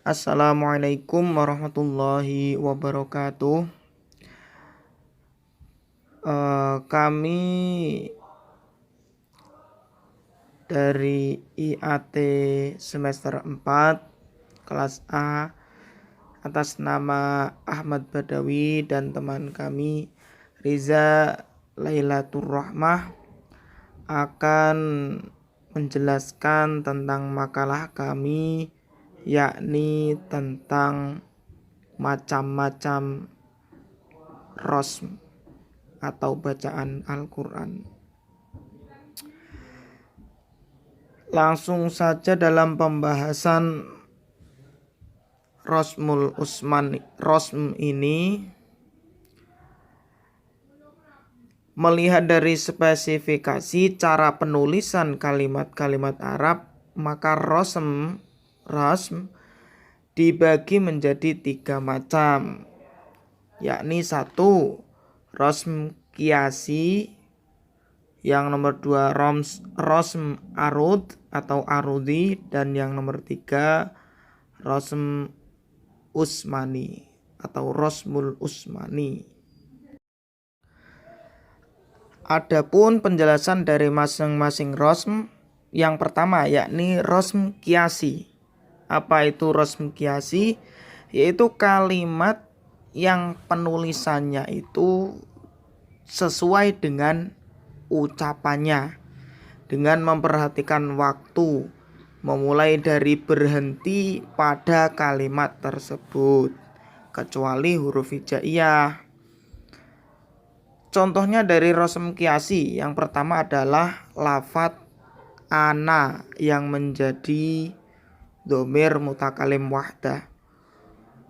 Assalamualaikum warahmatullahi wabarakatuh. Kami dari IAT semester 4 kelas A atas nama Ahmad Badawi dan teman kami Riza Lailatur Rahmah akan menjelaskan tentang makalah kami, yakni tentang macam-macam rosm atau bacaan Al-Quran. Langsung saja dalam pembahasan rosm ini, melihat dari spesifikasi cara penulisan kalimat-kalimat Arab, maka rosm dibagi menjadi 3 macam, yakni 1 rosm kiasi, yang nomor 2 rosm arud atau arudi, dan yang nomor 3 rosm usmani atau rosmul usmani. Adapun penjelasan dari masing-masing rosm, yang pertama yakni rosm kiasi. Apa itu rosm kiasi? Yaitu kalimat yang penulisannya itu sesuai dengan ucapannya, dengan memperhatikan waktu, memulai dari berhenti pada kalimat tersebut, kecuali huruf hijaiyah. Contohnya dari rosm kiasi, yang pertama adalah lafadz ana yang menjadi dhamir mutakalim wahdah.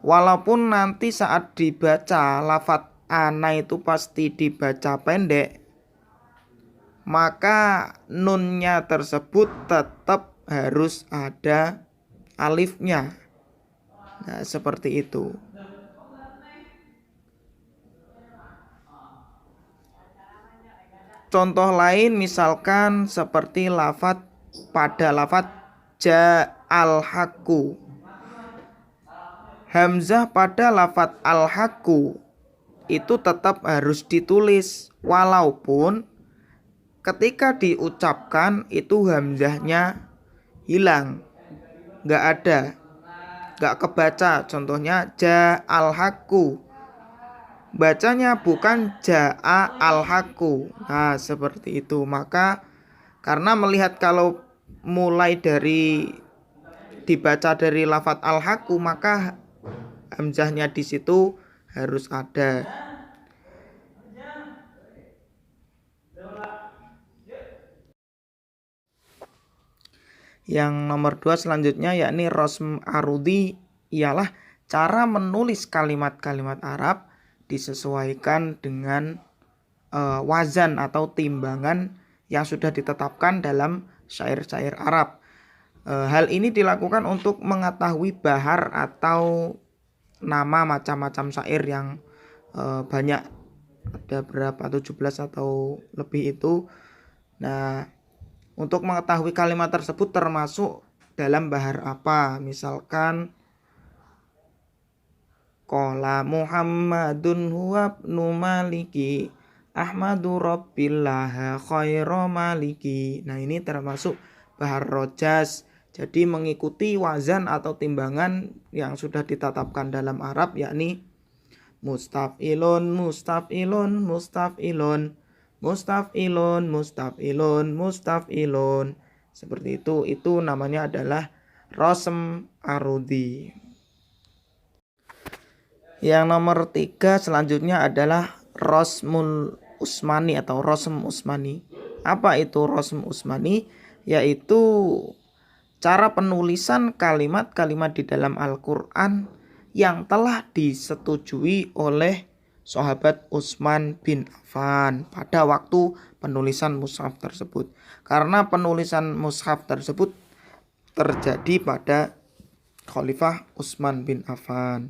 Walaupun nanti saat dibaca lafadz ana itu pasti dibaca pendek, maka nunnya tersebut tetap harus ada alifnya. Nah, seperti itu. Contoh lain misalkan seperti pada lafadz ja'al haqqu. Hamzah pada lafadz al haqqu itu tetap harus ditulis, walaupun ketika diucapkan itu hamzahnya hilang, nggak ada, nggak kebaca. Contohnya ja'al haqqu, bacanya bukan ja'a al haqqu. Nah, seperti itu. Maka karena melihat kalau mulai dari dibaca dari lafadz al haqqu, maka hamzahnya di situ harus ada. Yang nomor 2 selanjutnya yakni rosm arudi, ialah cara menulis kalimat-kalimat Arab disesuaikan dengan wazan atau timbangan yang sudah ditetapkan dalam syair-syair Arab. Hal ini dilakukan untuk mengetahui bahar atau nama macam-macam syair yang banyak, ada berapa, 17 atau lebih itu. Nah, untuk mengetahui kalimat tersebut termasuk dalam bahar apa, misalkan qala Muhammadun huwa ibnu maliki Ahmadu rabbillah khairu maliki. Nah, ini termasuk bahar rojas. Jadi mengikuti wazan atau timbangan yang sudah ditetapkan dalam Arab, yakni mustaf'ilun, mustaf'ilun, mustaf'ilun, mustaf'ilun, mustaf'ilun, mustaf'ilun. Seperti itu. Itu namanya adalah rosm arudi. Yang nomor 3 selanjutnya adalah rosmul usmani atau rosm usmani. Apa itu rosm usmani? Yaitu cara penulisan kalimat-kalimat di dalam Al-Quran yang telah disetujui oleh sahabat Utsman bin Affan pada waktu penulisan mushaf tersebut. Karena penulisan mushaf tersebut terjadi pada Khalifah Utsman bin Affan,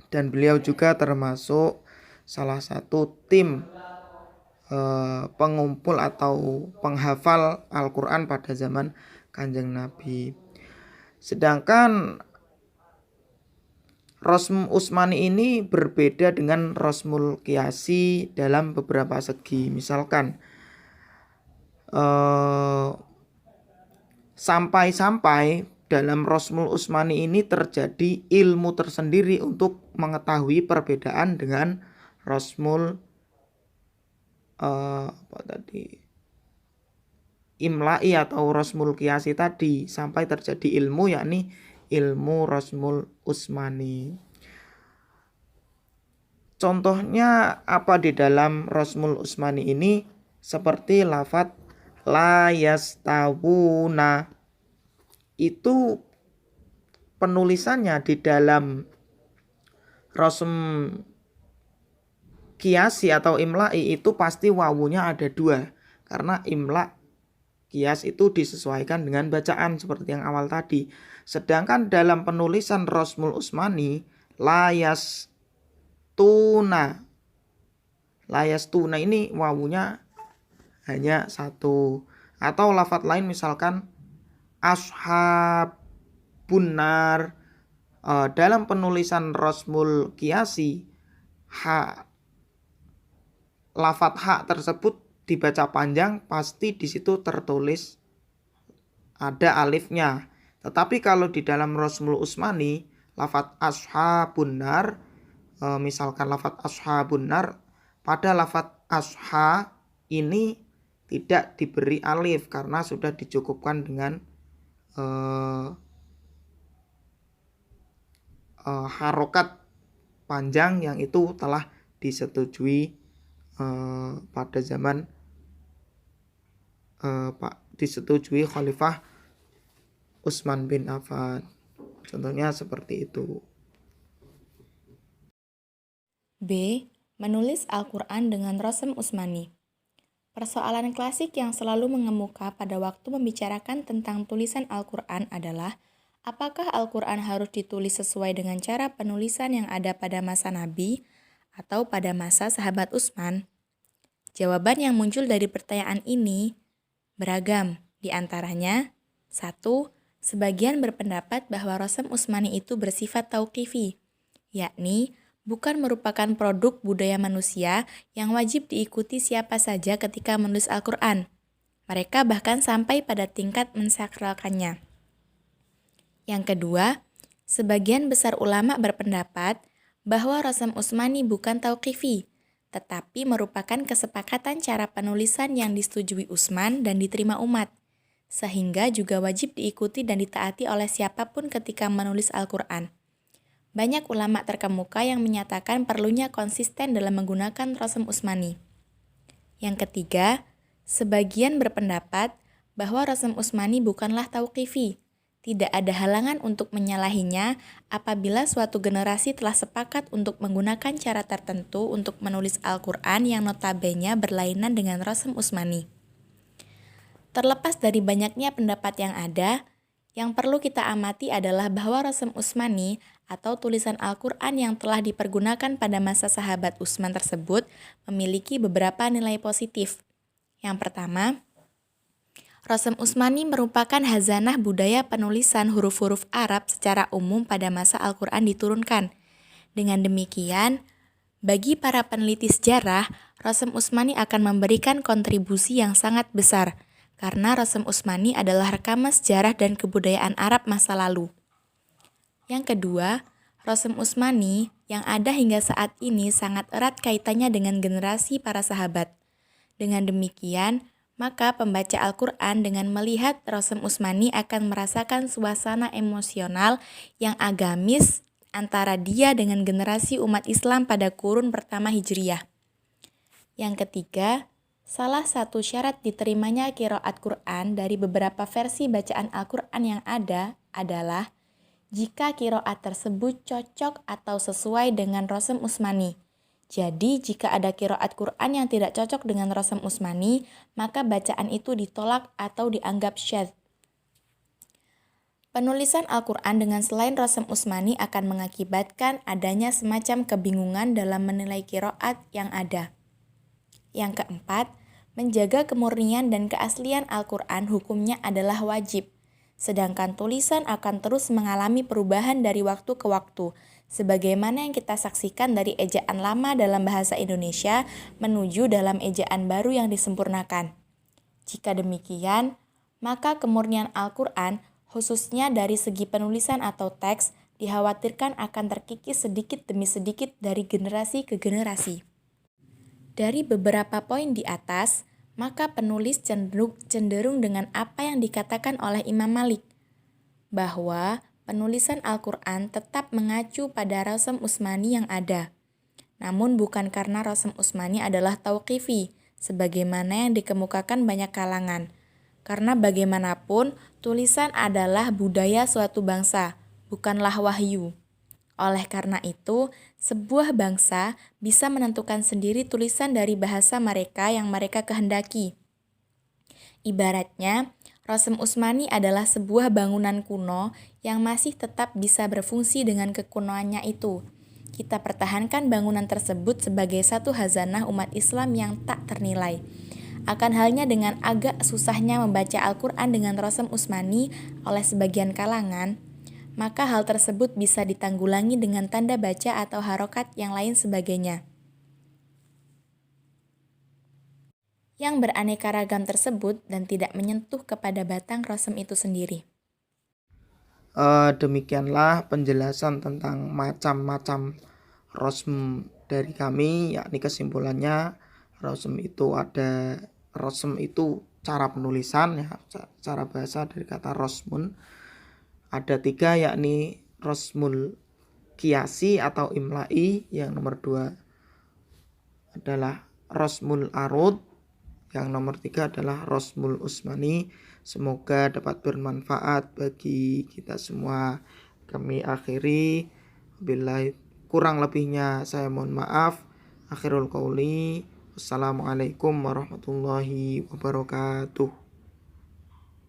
dan beliau juga termasuk salah satu tim pengumpul atau penghafal Al-Quran pada zaman Kanjeng Nabi. Sedangkan Rosm Utsmani ini berbeda dengan Rosmul Qiyasi dalam beberapa segi. Misalkan sampai-sampai dalam Rosmul Utsmani ini terjadi ilmu tersendiri untuk mengetahui perbedaan dengan Rosmul Imla'i atau Rosmul Qiyasi tadi, sampai terjadi ilmu, yakni ilmu Rosmul Utsmani. Contohnya apa di dalam Rosmul Utsmani ini? Seperti lafadz la yastawuna, itu penulisannya di dalam Rosm Qiyasi atau Imla'i itu pasti wawunya ada 2, karena Imla' Qiyas itu disesuaikan dengan bacaan seperti yang awal tadi. Sedangkan dalam penulisan Rosmul Utsmani, layas tuna ini wawunya hanya 1. Atau lafadz lain misalkan ashabun-nar, dalam penulisan Rosmul Qiyasi, lafadz ha tersebut dibaca panjang, pasti di situ tertulis ada alifnya. Tetapi kalau di dalam Rosmul Utsmani, lafadz ashabun-nar, misalkan lafadz ashabun-nar, pada lafadz asha ini tidak diberi alif karena sudah dicukupkan dengan harokat panjang yang itu telah disetujui pada zaman disetujui Khalifah Utsman bin Affan. Contohnya seperti itu. B. Menulis Al-Quran dengan Rosm Utsmani. Persoalan klasik yang selalu mengemuka pada waktu membicarakan tentang tulisan Al-Quran adalah apakah Al-Quran harus ditulis sesuai dengan cara penulisan yang ada pada masa Nabi atau pada masa sahabat Utsman? Jawaban yang muncul dari pertanyaan ini beragam, di antaranya 1. Sebagian berpendapat bahwa Rosm Utsmani itu bersifat tauqifi, yakni bukan merupakan produk budaya manusia yang wajib diikuti siapa saja ketika menulis Al-Quran. Mereka bahkan sampai pada tingkat mensakralkannya. Yang kedua, sebagian besar ulama berpendapat bahwa Rosm Utsmani bukan tauqifi, tetapi merupakan kesepakatan cara penulisan yang disetujui Utsman dan diterima umat, sehingga juga wajib diikuti dan ditaati oleh siapapun ketika menulis Al-Quran. Banyak ulama terkemuka yang menyatakan perlunya konsisten dalam menggunakan Rosm Utsmani. Yang ketiga, sebagian berpendapat bahwa Rosm Utsmani bukanlah tauqifi. Tidak ada halangan untuk menyalahinya apabila suatu generasi telah sepakat untuk menggunakan cara tertentu untuk menulis Al-Quran yang notabene berlainan dengan Rosm Utsmani. Terlepas dari banyaknya pendapat yang ada, yang perlu kita amati adalah bahwa Rosm Utsmani atau tulisan Al-Quran yang telah dipergunakan pada masa sahabat Utsman tersebut memiliki beberapa nilai positif. Yang pertama, Rosm Utsmani merupakan khazanah budaya penulisan huruf-huruf Arab secara umum pada masa Al-Quran diturunkan. Dengan demikian, bagi para peneliti sejarah, Rosm Utsmani akan memberikan kontribusi yang sangat besar, karena Rosm Utsmani adalah rekaman sejarah dan kebudayaan Arab masa lalu. Yang kedua, Rosm Utsmani yang ada hingga saat ini sangat erat kaitannya dengan generasi para sahabat. Dengan demikian, maka pembaca Al-Quran dengan melihat Rosm Utsmani akan merasakan suasana emosional yang agamis antara dia dengan generasi umat Islam pada kurun pertama Hijriyah. Yang ketiga, salah satu syarat diterimanya qiraat Quran dari beberapa versi bacaan Al-Quran yang ada adalah jika qiraat tersebut cocok atau sesuai dengan Rosm Utsmani. Jadi, jika ada qiraat Quran yang tidak cocok dengan Rosm Utsmani, maka bacaan itu ditolak atau dianggap syadz. Penulisan Al-Quran dengan selain Rosm Utsmani akan mengakibatkan adanya semacam kebingungan dalam menilai qiraat yang ada. Yang keempat, menjaga kemurnian dan keaslian Al-Quran hukumnya adalah wajib. Sedangkan tulisan akan terus mengalami perubahan dari waktu ke waktu, sebagaimana yang kita saksikan dari ejaan lama dalam bahasa Indonesia menuju dalam ejaan baru yang disempurnakan. Jika demikian, maka kemurnian Al-Quran, khususnya dari segi penulisan atau teks, dikhawatirkan akan terkikis sedikit demi sedikit dari generasi ke generasi. Dari beberapa poin di atas, maka penulis cenderung dengan apa yang dikatakan oleh Imam Malik, bahwa penulisan Al-Quran tetap mengacu pada Rasm Utsmani yang ada. Namun bukan karena Rasm Utsmani adalah tauqifi, sebagaimana yang dikemukakan banyak kalangan. Karena bagaimanapun, tulisan adalah budaya suatu bangsa, bukanlah wahyu. Oleh karena itu, sebuah bangsa bisa menentukan sendiri tulisan dari bahasa mereka yang mereka kehendaki. Ibaratnya, Rasm Utsmani adalah sebuah bangunan kuno yang masih tetap bisa berfungsi dengan kekunoannya itu. Kita pertahankan bangunan tersebut sebagai satu khazanah umat Islam yang tak ternilai. Akan halnya dengan agak susahnya membaca Al-Quran dengan Rasm Utsmani oleh sebagian kalangan, maka hal tersebut bisa ditanggulangi dengan tanda baca atau harokat yang lain sebagainya. Yang beraneka ragam tersebut dan tidak menyentuh kepada batang rasm itu sendiri. Demikianlah penjelasan tentang macam-macam rasm dari kami, yakni kesimpulannya rasm itu cara penulisan, ya, cara bahasa dari kata rasmun. Ada 3, yakni rasmul kiasi atau imla'i, yang nomor 2 adalah rasmul arud, yang nomor 3 adalah rasmul utsmani. Semoga dapat bermanfaat bagi kita semua. Kami akhiri, kurang lebihnya saya mohon maaf. Akhirul qauli, wassalamualaikum warahmatullahi wabarakatuh.